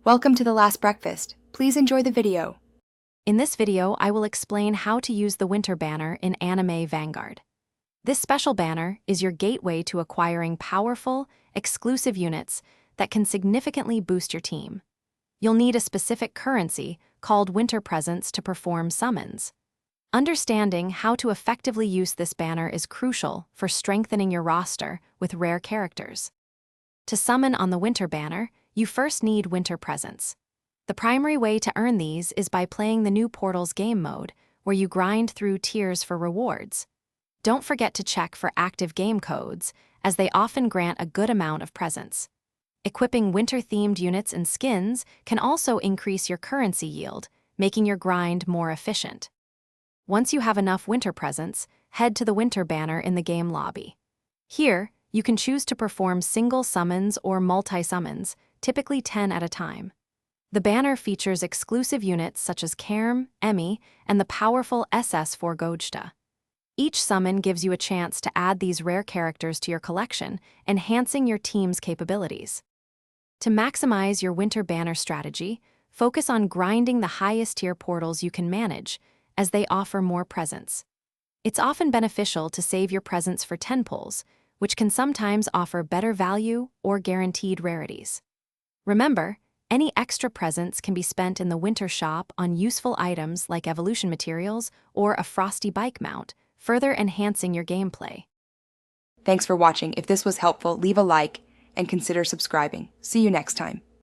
Welcome to the last breakfast. Please enjoy the video. In this video, I will explain how to use the Winter Banner in Anime Vanguard. This special banner is your gateway to acquiring powerful, exclusive units that can significantly boost your team. You'll need a specific currency called Winter Presence to perform summons. Understanding how to effectively use this banner is crucial for strengthening your roster with rare characters. To summon on the Winter Banner, you first need Winter Presence. The primary way to earn these is by playing the new Portals game mode, where you grind through tiers for rewards. Don't forget to check for active game codes, as they often grant a good amount of presence. Equipping winter-themed units and skins can also increase your currency yield, making your grind more efficient. Once you have enough Winter Presence, head to the Winter Banner in the game lobby. Here, you can choose to perform single summons or multi-summons, typically 10 at a time. The banner features exclusive units such as Kerm, Emmy, and the powerful SS4 Gojta. Each summon gives you a chance to add these rare characters to your collection, enhancing your team's capabilities. To maximize your Winter Banner strategy, focus on grinding the highest tier portals you can manage, as they offer more presence. It's often beneficial to save your presence for 10 pulls, which can sometimes offer better value or guaranteed rarities. Remember, any extra presence can be spent in the Winter Shop on useful items like evolution materials or a frosty bike mount, further enhancing your gameplay. Thanks for watching. If this was helpful, leave a like and consider subscribing. See you next time.